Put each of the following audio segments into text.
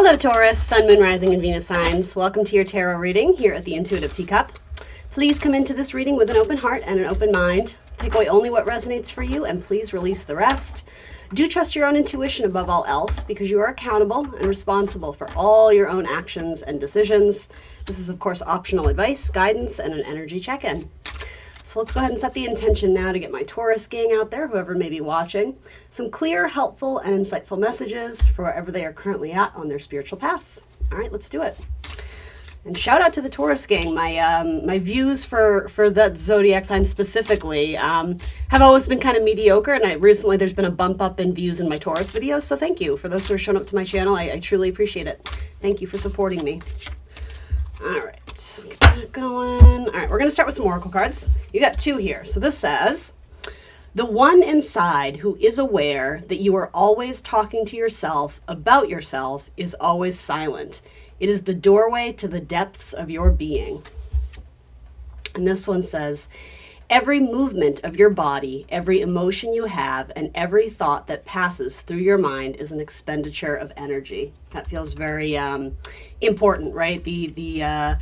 Hello Taurus, Sun, Moon, Rising, and Venus signs. Welcome to your tarot reading here at the Intuitive Teacup. Please come into this reading with an open heart and an open mind. Take away only what resonates for you and please release the rest. Do trust your own intuition above all else because you are accountable and responsible for all your own actions and decisions. This is of course optional advice, guidance, and an energy check-in. So let's go ahead and set the intention now to get my Taurus gang out there, whoever may be watching, some clear, helpful, and insightful messages for wherever they are currently at on their spiritual path. All right, let's do it. And shout out to the Taurus gang. My views for that zodiac sign specifically have always been kind of mediocre, and recently there's been a bump up in views in my Taurus videos, so thank you. For those who are showing up to my channel, I truly appreciate it. Thank you for supporting me. All right, get that going. All right, we're going to start with some oracle cards. You got two here. So this says, the one inside who is aware that you are always talking to yourself about yourself is always silent. It is the doorway to the depths of your being. And this one says, every movement of your body, every emotion you have, and every thought that passes through your mind is an expenditure of energy. That feels very important, right? The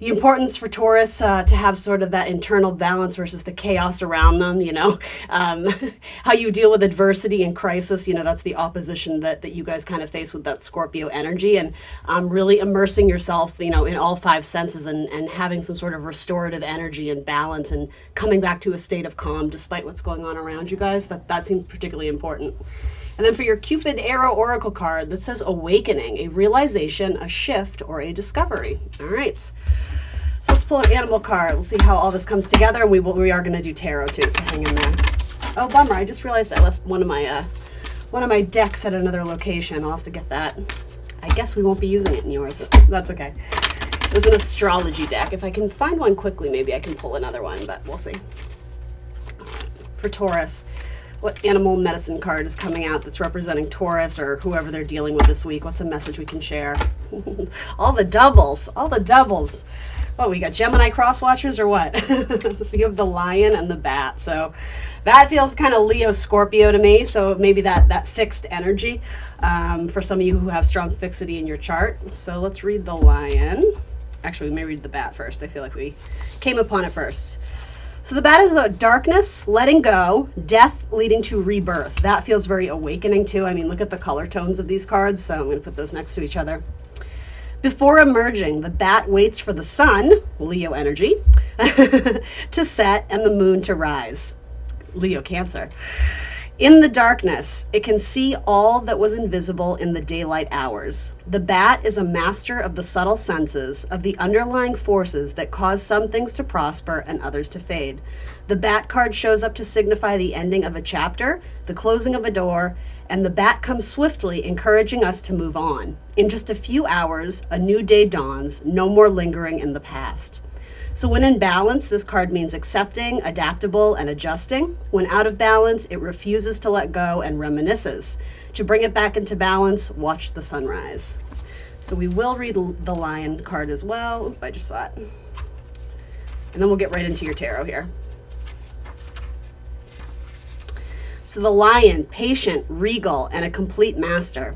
importance for Taurus to have sort of that internal balance versus the chaos around them, you know, how you deal with adversity and crisis, you know, that's the opposition that you guys kind of face with that Scorpio energy, and really immersing yourself, you know, in all five senses and having some sort of restorative energy and balance and coming back to a state of calm despite what's going on around you guys. That seems particularly important. And then for your Cupid Arrow Oracle card that says awakening, a realization, a shift, or a discovery. All right. So let's pull an animal card. We'll see how all this comes together, and we are going to do tarot too, so hang in there. Oh, bummer. I just realized I left one of my decks at another location. I'll have to get that. I guess we won't be using it in yours. That's okay. It was an astrology deck. If I can find one quickly, maybe I can pull another one, but we'll see. All right. For Taurus, what animal medicine card is coming out that's representing Taurus or whoever they're dealing with this week? What's a message we can share? All the doubles. Oh, we got Gemini cross watchers or what? So you have the lion and the bat. So that feels kind of Leo Scorpio to me. So maybe that fixed energy for some of you who have strong fixity in your chart. So let's read the lion. Actually, we may read the bat first. I feel like we came upon it first. So the bat is about darkness, letting go, death leading to rebirth. That feels very awakening too. I mean, look at the color tones of these cards. So I'm going to put those next to each other. Before emerging, the bat waits for the sun, Leo energy, to set and the moon to rise, Leo Cancer. In the darkness, it can see all that was invisible in the daylight hours. The bat is a master of the subtle senses, of the underlying forces that cause some things to prosper and others to fade. The bat card shows up to signify the ending of a chapter, the closing of a door, and the bat comes swiftly, encouraging us to move on. In just a few hours, a new day dawns, no more lingering in the past. So when in balance, this card means accepting, adaptable, and adjusting. When out of balance, it refuses to let go and reminisces. To bring it back into balance, watch the sunrise. So we will read the lion card as well. Oop, I just saw it. And then we'll get right into your tarot here. So the lion, patient, regal, and a complete master.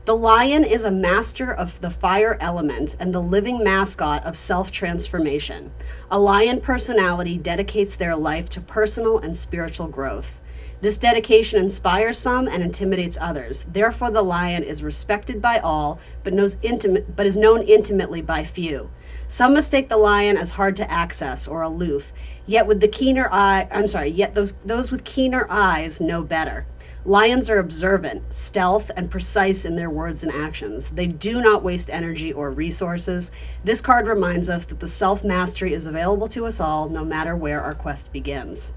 The lion is a master of the fire element and the living mascot of self-transformation. A lion personality dedicates their life to personal and spiritual growth. This dedication inspires some and intimidates others. Therefore, the lion is respected by all, but is known intimately by few. Some mistake the lion as hard to access or aloof, yet those with keener eyes know better. Lions are observant, stealth, and precise in their words and actions. They do not waste energy or resources. This card reminds us that the self-mastery is available to us all, no matter where our quest begins.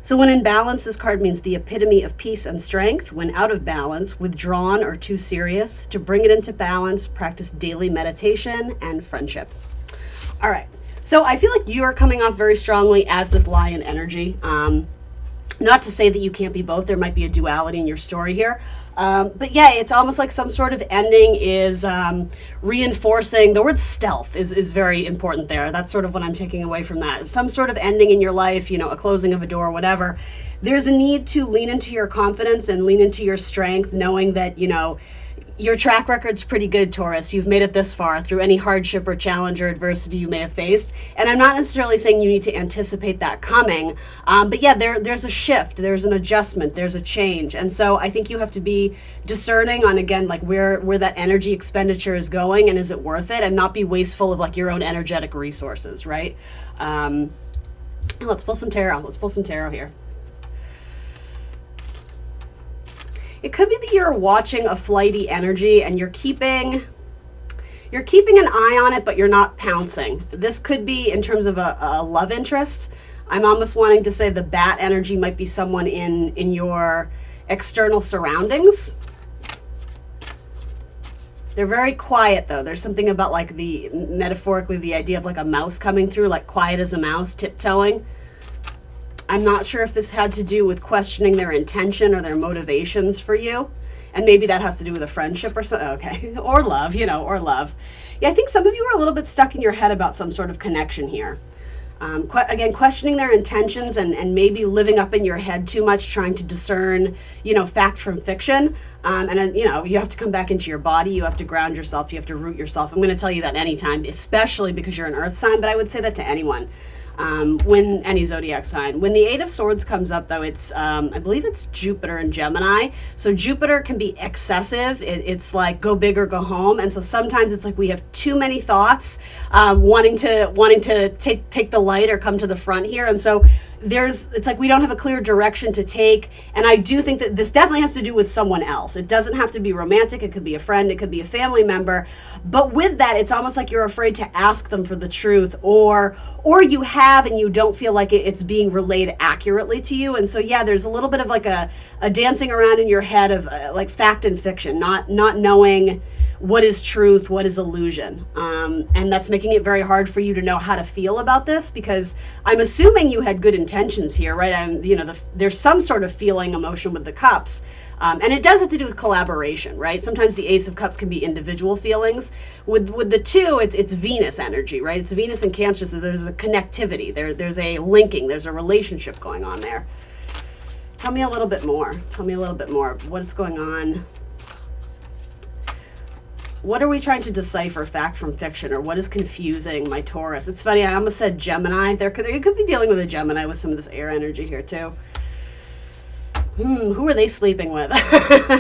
So when in balance, this card means the epitome of peace and strength. When out of balance, withdrawn or too serious. To bring it into balance, practice daily meditation and friendship. All right. So I feel like you are coming off very strongly as this lion energy. Not to say that you can't be both. There might be a duality in your story here. But yeah, it's almost like some sort of ending is reinforcing. The word stealth is very important there. That's sort of what I'm taking away from that. Some sort of ending in your life, you know, a closing of a door, whatever. There's a need to lean into your confidence and lean into your strength, knowing that, you know, Your track record's pretty good, Taurus. You've made it this far through any hardship or challenge or adversity you may have faced. And I'm not necessarily saying you need to anticipate that coming. But yeah, there's a shift, there's an adjustment, there's a change. And so I think you have to be discerning on, again, like where that energy expenditure is going and is it worth it, and not be wasteful of like your own energetic resources, right? Let's pull some tarot. Let's pull some tarot here. It could be that you're watching a flighty energy and you're keeping an eye on it, but you're not pouncing. This could be in terms of a love interest. I'm almost wanting to say the bat energy might be someone in your external surroundings. They're very quiet though. There's something about like metaphorically the idea of like a mouse coming through, like quiet as a mouse, tiptoeing. I'm not sure if this had to do with questioning their intention or their motivations for you. And maybe that has to do with a friendship or something. Okay. Or love, or love. Yeah, I think some of you are a little bit stuck in your head about some sort of connection here. Again, questioning their intentions and maybe living up in your head too much, trying to discern, fact from fiction. And you have to come back into your body. You have to ground yourself. You have to root yourself. I'm going to tell you that anytime, especially because you're an earth sign, but I would say that to anyone. When any zodiac sign. When the Eight of Swords comes up, though, it's I believe it's Jupiter and Gemini. So Jupiter can be excessive. It's like go big or go home. And so sometimes it's like we have too many thoughts, wanting to take the light or come to the front here. And so it's like we don't have a clear direction to take. And I do think that this definitely has to do with someone else. It doesn't have to be romantic. It could be a friend. It could be a family member. But with that, it's almost like you're afraid to ask them for the truth, or you have and you don't feel like it's being relayed accurately to you. And so, yeah, there's a little bit of like a dancing around in your head of like fact and fiction, not knowing what is truth, what is illusion. And that's making it very hard for you to know how to feel about this, because I'm assuming you had good intentions here, right? And, there's some sort of feeling emotion with the cups. And it does have to do with collaboration, right? Sometimes the Ace of Cups can be individual feelings. With the two, it's Venus energy, right? It's Venus and Cancer, so there's a connectivity. There's a linking. There's a relationship going on there. Tell me a little bit more. What's going on? What are we trying to decipher, fact from fiction, or what is confusing my Taurus? It's funny, I almost said Gemini. You could be dealing with a Gemini with some of this air energy here, too. Who are they sleeping with?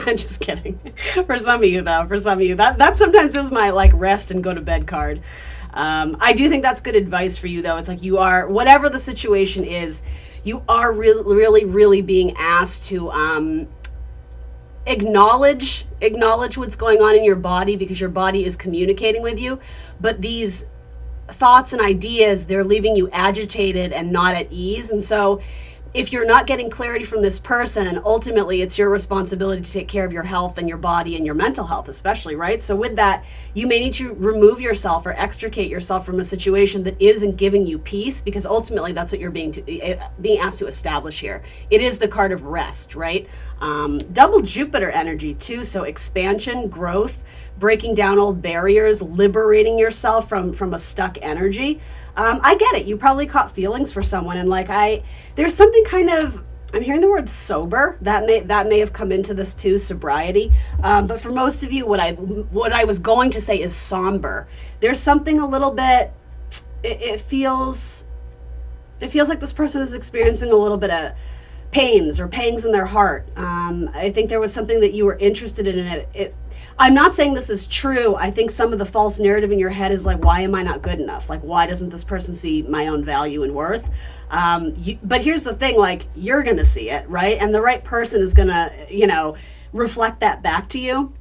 Just kidding. For some of you, though, that sometimes is my like rest and go to bed card. I do think that's good advice for you, though. It's like you are, whatever the situation is, you are really, really being asked to acknowledge what's going on in your body, because your body is communicating with you. But these thoughts and ideas, they're leaving you agitated and not at ease. And so if you're not getting clarity from this person, ultimately it's your responsibility to take care of your health and your body and your mental health especially, right? So with that, you may need to remove yourself or extricate yourself from a situation that isn't giving you peace, because ultimately that's what you're being asked to establish here. It is the card of rest, right? Double Jupiter energy too, so expansion, growth, breaking down old barriers, liberating yourself from a stuck energy. I get it. You probably caught feelings for someone, and there's something kind of, I'm hearing the word sober that may have come into this too, sobriety. But for most of you, what I was going to say is somber. There's something a little bit. It feels like this person is experiencing a little bit of pains or pangs in their heart. I think there was something that you were interested in it. I'm not saying this is true. I think some of the false narrative in your head is like, why am I not good enough? Like, why doesn't this person see my own value and worth? But here's the thing, like, you're going to see it, right? And the right person is going to, reflect that back to you.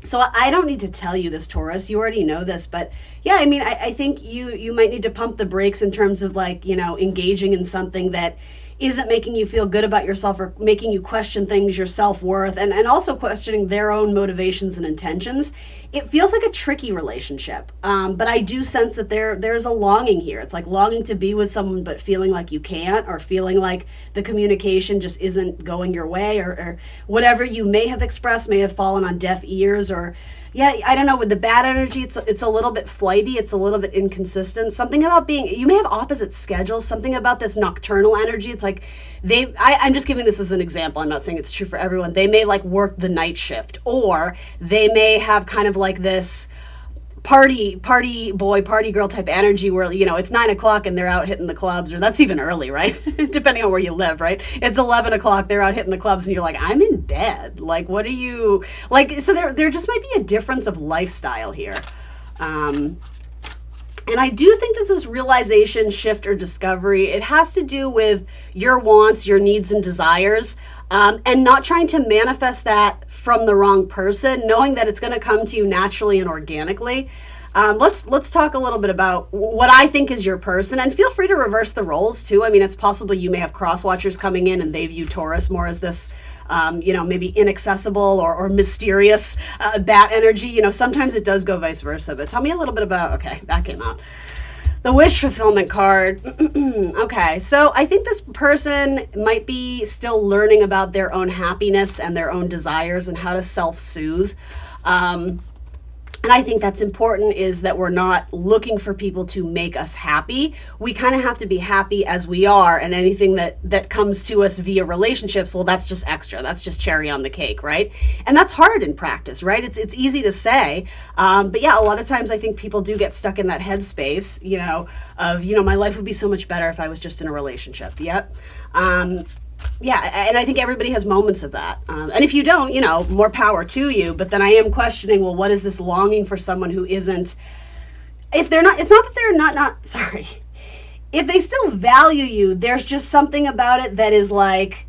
So I don't need to tell you this, Taurus. You already know this. But yeah, I mean, I think you might need to pump the brakes in terms of engaging in something that isn't making you feel good about yourself or making you question things, your self-worth, and also questioning their own motivations and intentions. It feels like a tricky relationship. But I do sense that there's a longing here. It's like longing to be with someone but feeling like you can't, or feeling like the communication just isn't going your way, or whatever you may have expressed may have fallen on deaf ears, or yeah, I don't know, with the bad energy, it's a little bit flighty, it's a little bit inconsistent. Something about you may have opposite schedules, something about this nocturnal energy. It's like I'm just giving this as an example. I'm not saying it's true for everyone. They may like work the night shift, or they may have kind of like this party boy, party girl type energy where, it's 9 o'clock and they're out hitting the clubs, or that's even early, right? Depending on where you live, right? It's 11 o'clock, they're out hitting the clubs and you're like, I'm in bed. Like, what are you like? So there just might be a difference of lifestyle here. And I do think that this realization, shift, or discovery, it has to do with your wants, your needs and desires, and not trying to manifest that from the wrong person, knowing that it's going to come to you naturally and organically. Let's talk a little bit about what I think is your person, and feel free to reverse the roles too. I mean, it's possible you may have cross watchers coming in and they view Taurus more as this, maybe inaccessible or mysterious bat energy. Sometimes it does go vice versa. But tell me a little bit about, okay, that came out. The wish fulfillment card. Okay, so I think this person might be still learning about their own happiness and their own desires and how to self-soothe. And I think that's important, is that we're not looking for people to make us happy. We kind of have to be happy as we are, and anything that comes to us via relationships, well, that's just extra. That's just cherry on the cake, right? And that's hard in practice, right? It's easy to say, but yeah, a lot of times I think people do get stuck in that headspace, of, my life would be so much better if I was just in a relationship. Yep. Yeah, and I think everybody has moments of that. And if you don't, more power to you. But then I am questioning, well, what is this longing for someone who isn't, if they're not, it's not that they're not, sorry. If they still value you, there's just something about it that is like,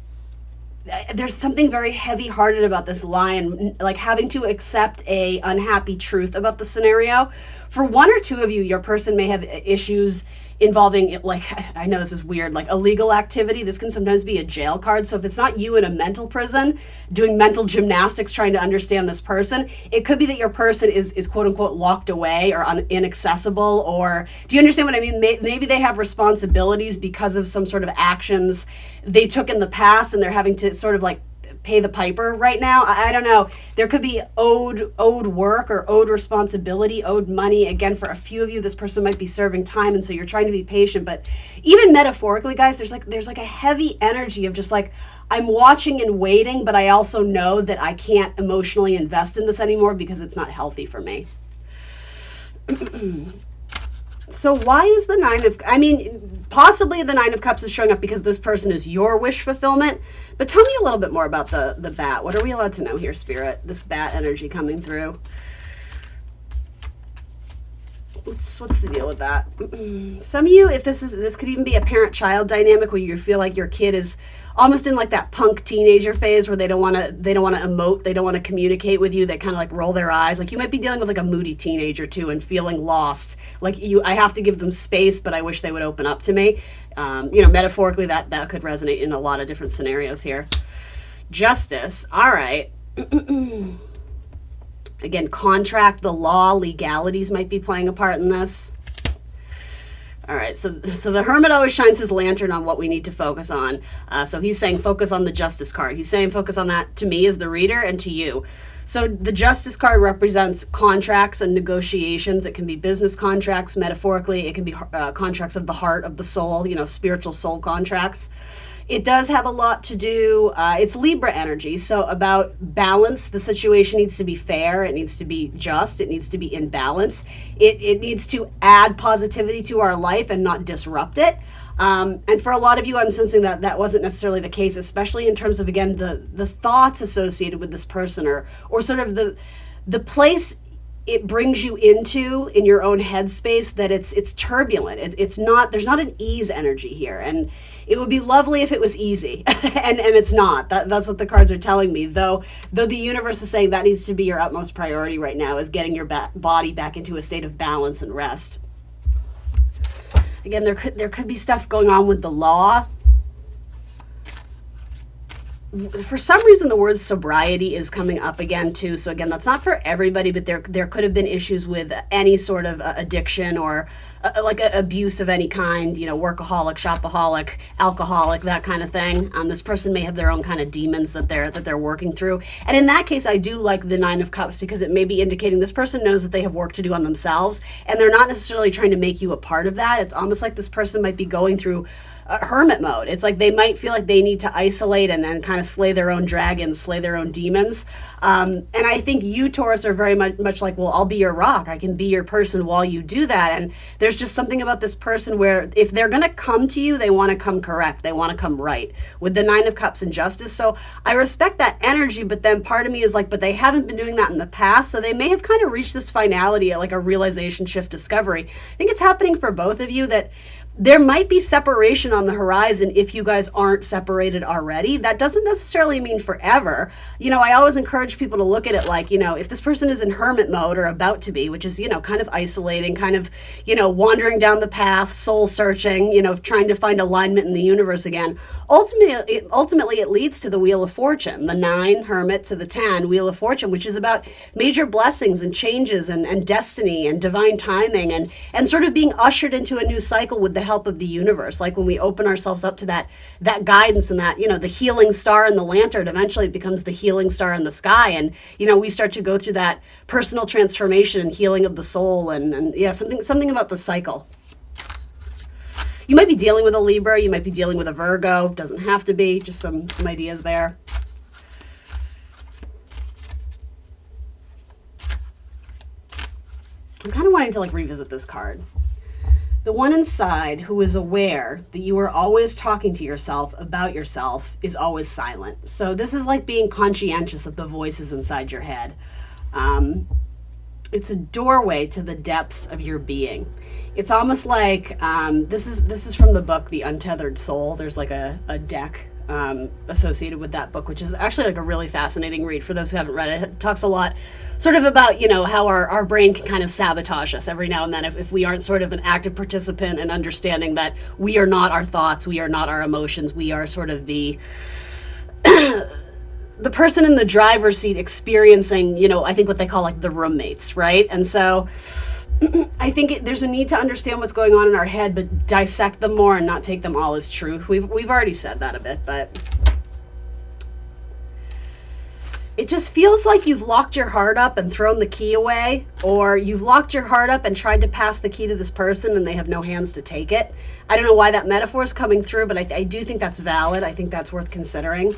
there's something very heavy-hearted about this lion, like having to accept a unhappy truth about the scenario. For one or two of you, your person may have issues involving, like, I know this is weird, like illegal activity. This can sometimes be a jail card. So if it's not you in a mental prison doing mental gymnastics trying to understand this person, it could be that your person is quote unquote locked away or inaccessible. Or do you understand what I mean? Maybe they have responsibilities because of some sort of actions they took in the past, and they're having to sort of like pay the piper right now. I don't know. There could be owed work or owed responsibility, owed money. Again, for a few of you, this person might be serving time, and so you're trying to be patient. But even metaphorically, guys, there's like a heavy energy of just like, I'm watching and waiting, but I also know that I can't emotionally invest in this anymore because it's not healthy for me. So why is the possibly the Nine of Cups is showing up because this person is your wish fulfillment. But tell me a little bit more about the bat. What are we allowed to know here, Spirit? This bat energy coming through. What's the deal with that? Some of you, if this could even be a parent-child dynamic where you feel like your kid is almost in like that punk teenager phase where they don't want to emote, they don't want to communicate with you, they kind of like roll their eyes. Like you might be dealing with like a moody teenager too and feeling lost. Like I have to give them space, but I wish they would open up to me. Metaphorically that could resonate in a lot of different scenarios here. Justice. All right. Again, contract, the law, legalities might be playing a part in this. All right, so the Hermit always shines his lantern on what we need to focus on. So he's saying focus on the Justice card. He's saying focus on that to me as the reader and to you. So the Justice card represents contracts and negotiations. It can be business contracts, metaphorically. It can be contracts of the heart, of the soul, spiritual soul contracts. It does have a lot to do, it's Libra energy, so about balance. The situation needs to be fair, it needs to be just, it needs to be in balance. It needs to add positivity to our life and not disrupt it. And for a lot of you, I'm sensing that wasn't necessarily the case, especially in terms of, again, the thoughts associated with this person or sort of the place it brings you into in your own headspace, that it's turbulent. It's not, there's not an ease energy here. And it would be lovely if it was easy, and it's not. That's what the cards are telling me. Though the universe is saying that needs to be your utmost priority right now, is getting your body back into a state of balance and rest. Again, there could be stuff going on with the law. For some reason, the word sobriety is coming up again too. So again, that's not for everybody, but there could have been issues with any sort of addiction or like abuse of any kind, workaholic, shopaholic, alcoholic, that kind of thing. This person may have their own kind of demons that they're working through. And in that case, I do like the Nine of Cups, because it may be indicating this person knows that they have work to do on themselves, and they're not necessarily trying to make you a part of that. It's almost like this person might be going through hermit mode. It's like they might feel like they need to isolate and kind of slay their own dragons, slay their own demons. And I think you, Taurus, are very much like, well, I'll be your rock. I can be your person while you do that. And there's just something about this person where if they're going to come to you, they want to come correct. They want to come right with the 9 of Cups and Justice. So I respect that energy, but then part of me is like, but they haven't been doing that in the past. So they may have kind of reached this finality, like a realization, shift, discovery. I think it's happening for both of you that there might be separation on the horizon if you guys aren't separated already. That doesn't necessarily mean forever. I always encourage people to look at it like, if this person is in hermit mode or about to be, which is, kind of isolating, kind of, wandering down the path, soul searching, trying to find alignment in the universe again. Ultimately, it leads to the Wheel of Fortune, the 9 Hermit to the 10 Wheel of Fortune, which is about major blessings and changes and destiny and divine timing and sort of being ushered into a new cycle with the help of the universe. Like when we open ourselves up to that guidance and that, the healing star in the lantern, eventually it becomes the healing star in the sky. And, we start to go through that personal transformation and healing of the soul and something about the cycle. You might be dealing with a Libra, you might be dealing with a Virgo, doesn't have to be, just some ideas there. I'm kind of wanting to revisit this card. The one inside who is aware that you are always talking to yourself about yourself is always silent. So this is like being conscientious of the voices inside your head. It's a doorway to the depths of your being. It's almost like, this is from the book, The Untethered Soul. There's like a deck associated with that book, which is actually like a really fascinating read for those who haven't read it. It talks a lot sort of about, how our brain can kind of sabotage us every now and then if we aren't sort of an active participant and understanding that we are not our thoughts, we are not our emotions, we are sort of the the person in the driver's seat experiencing, I think what they call like the roommates, right? And so I think there's a need to understand what's going on in our head, but dissect them more and not take them all as truth. We've already said that a bit, but it just feels like you've locked your heart up and thrown the key away, or you've locked your heart up and tried to pass the key to this person and they have no hands to take it. I don't know why that metaphor is coming through, but I do think that's valid. I think that's worth considering.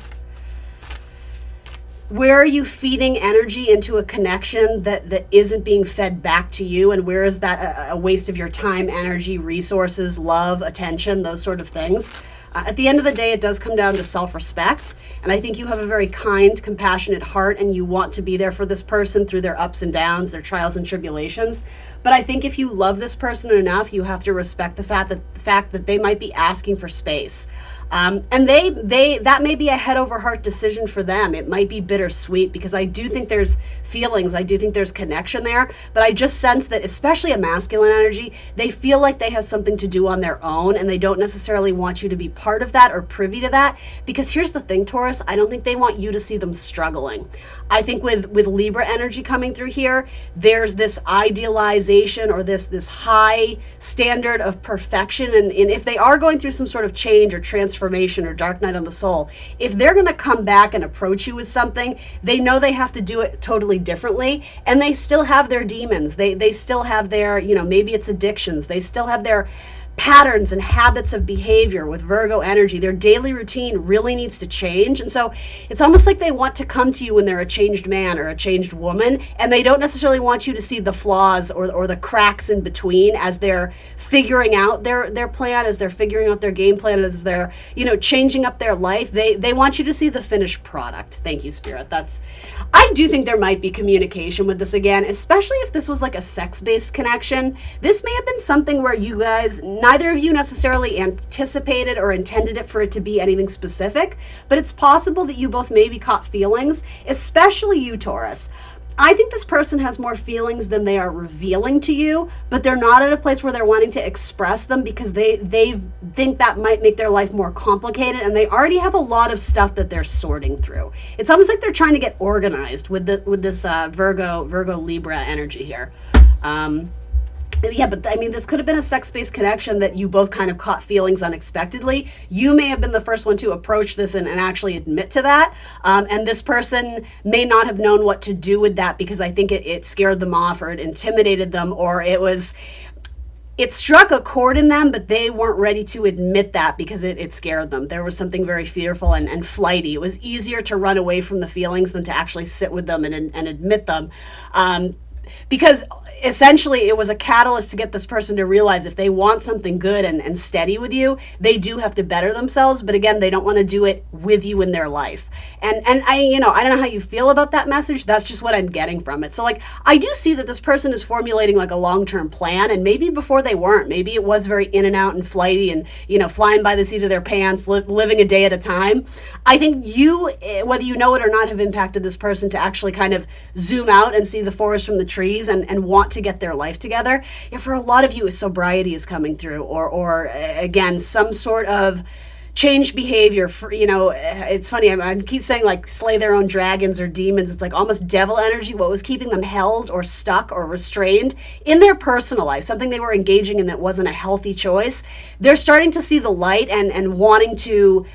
Where are you feeding energy into a connection that isn't being fed back to you? And where is that a waste of your time, energy, resources, love, attention, those sort of things? At the end of the day, it does come down to self-respect. And I think you have a very kind, compassionate heart and you want to be there for this person through their ups and downs, their trials and tribulations. But I think if you love this person enough, you have to respect the fact that they might be asking for space. And that may be a head over heart decision for them. It might be bittersweet because I do think there's feelings. I do think there's connection there, but I just sense that, especially a masculine energy, they feel like they have something to do on their own and they don't necessarily want you to be part of that or privy to that. Because here's the thing, Taurus, I don't think they want you to see them struggling. I think with Libra energy coming through here, there's this idealization or this high standard of perfection. And if they are going through some sort of change or transformation or dark night on the soul, if they're going to come back and approach you with something, they know they have to do it totally differently. And they still have their demons. They still have their, maybe it's addictions. They still have their patterns and habits of behavior with Virgo energy. Their daily routine really needs to change. And so it's almost like they want to come to you when they're a changed man or a changed woman, and they don't necessarily want you to see the flaws or the cracks in between as they're figuring out their plan, as they're figuring out their game plan, as they're, changing up their life. They want you to see the finished product. Thank you, Spirit. I do think there might be communication with this again, especially if this was like a sex-based connection. This may have been something where you guys, neither of you necessarily anticipated or intended it for it to be anything specific, but it's possible that you both maybe caught feelings, especially you, Taurus. I think this person has more feelings than they are revealing to you, but they're not at a place where they're wanting to express them because they think that might make their life more complicated, and they already have a lot of stuff that they're sorting through. It's almost like they're trying to get organized with this Virgo Libra energy here. Yeah, but I mean, this could have been a sex-based connection that you both kind of caught feelings unexpectedly. You may have been the first one to approach this and actually admit to that. And this person may not have known what to do with that because I think it scared them off or it intimidated them, or it was it struck a chord in them, but they weren't ready to admit that because it scared them. There was something very fearful and flighty. It was easier to run away from the feelings than to actually sit with them and admit them. Because essentially it was a catalyst to get this person to realize if they want something good and steady with you, they do have to better themselves. But again, they don't want to do it with you in their life. And I don't know how you feel about that message. That's just what I'm getting from it. So like, I do see that this person is formulating like a long-term plan, and maybe before they weren't. Maybe it was very in and out and flighty and, flying by the seat of their pants, living a day at a time. I think you, whether you know it or not, have impacted this person to actually kind of zoom out and see the forest from the trees and want to get their life together. Yeah, for a lot of you, sobriety is coming through, or again, some sort of change behavior. It's funny, I keep saying like slay their own dragons or demons. It's like almost devil energy, what was keeping them held or stuck or restrained in their personal life, something they were engaging in that wasn't a healthy choice. They're starting to see the light and wanting to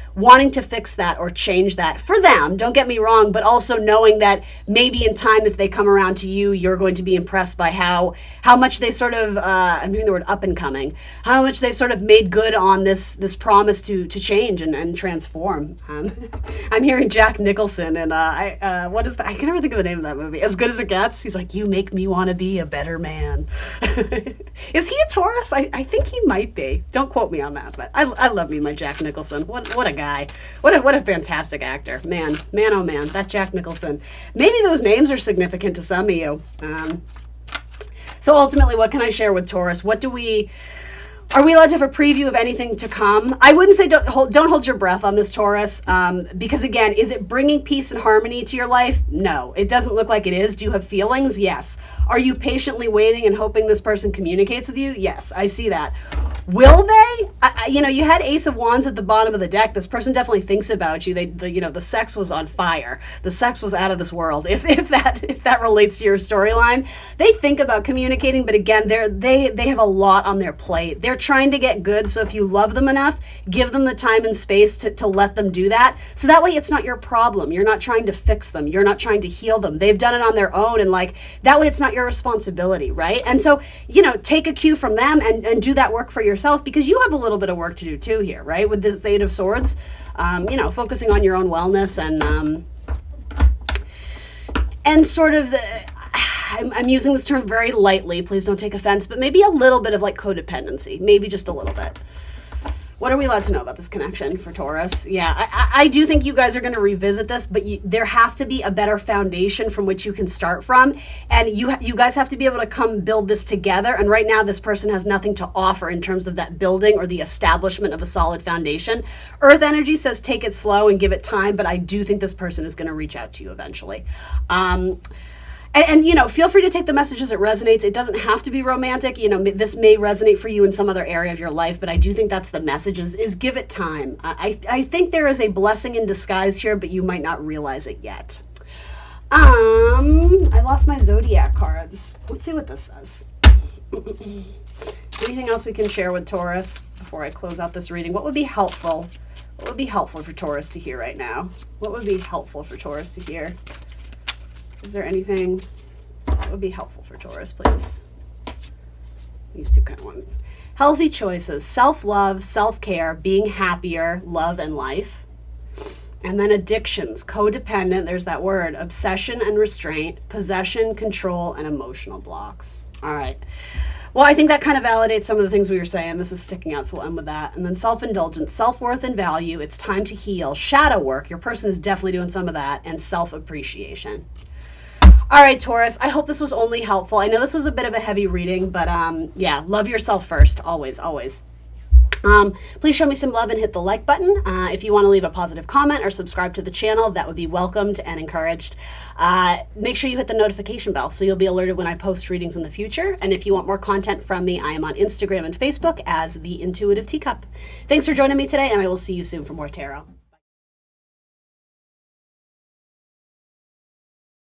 fix that or change that for them. Don't get me wrong, but also knowing that maybe in time, if they come around to you, you're going to be impressed by how much they sort of, I'm hearing the word up and coming, how much they've sort of made good on this promise to change and transform. I'm hearing Jack Nicholson, and what is that? I can never think of the name of that movie. As Good as It Gets. He's like, you make me want to be a better man. Is he a Taurus? I think he might be. Don't quote me on that, but I love me my Jack Nicholson. What a guy. What a fantastic actor. Man, oh man, that Jack Nicholson. Maybe those names are significant to some of you. So ultimately, what can I share with Taurus? Are we allowed to have a preview of anything to come? I wouldn't say don't hold your breath on this, Taurus, because again, is it bringing peace and harmony to your life? No, it doesn't look like it is. Do you have feelings? Yes. Are you patiently waiting and hoping this person communicates with you? Yes, I see that. Will they? You had Ace of Wands at the bottom of the deck. This person definitely thinks about you. The sex was on fire. The sex was out of this world. If that relates to your storyline, they think about communicating, but again, they have a lot on their plate. They're trying to get good. So if you love them enough, give them the time and space to let them do that. So that way, it's not your problem. You're not trying to fix them. You're not trying to heal them. They've done it on their own, and like that way, it's not your responsibility, right? And so take a cue from them and do that work for yourself, because you have a little bit of work to do too here, right? With this Eight of Swords, focusing on your own wellness and sort of I'm using this term very lightly, please don't take offense, but maybe a little bit of like codependency, maybe just a little bit. What are we allowed to know about this connection for Taurus? Yeah, I do think you guys are going to revisit this, but there has to be a better foundation from which you can start from. And you guys have to be able to come build this together. And right now, this person has nothing to offer in terms of that building or the establishment of a solid foundation. Earth energy says take it slow and give it time, but I do think this person is going to reach out to you eventually. And feel free to take the message as it resonates. It doesn't have to be romantic. This may resonate for you in some other area of your life, but I do think that's the message is give it time. I think there is a blessing in disguise here, but you might not realize it yet. I lost my zodiac cards. Let's see what this says. Anything else we can share with Taurus before I close out this reading? What would be helpful? What would be helpful for Taurus to hear right now? What would be helpful for Taurus to hear? Is there anything that would be helpful for Taurus, please? These two kind of want healthy choices, self-love, self-care, being happier, love and life. And then addictions, codependent, there's that word, obsession and restraint, possession, control, and emotional blocks. All right. Well, I think that kind of validates some of the things we were saying. This is sticking out, so we'll end with that. And then self-indulgence, self-worth and value, it's time to heal. Shadow work, your person is definitely doing some of that. And self-appreciation. All right, Taurus, I hope this was only helpful. I know this was a bit of a heavy reading, but yeah, love yourself first, always, always. Please show me some love and hit the like button. If you want to leave a positive comment or subscribe to the channel, that would be welcomed and encouraged. Make sure you hit the notification bell so you'll be alerted when I post readings in the future. And if you want more content from me, I am on Instagram and Facebook as The Intuitive Teacup. Thanks for joining me today, and I will see you soon for more tarot.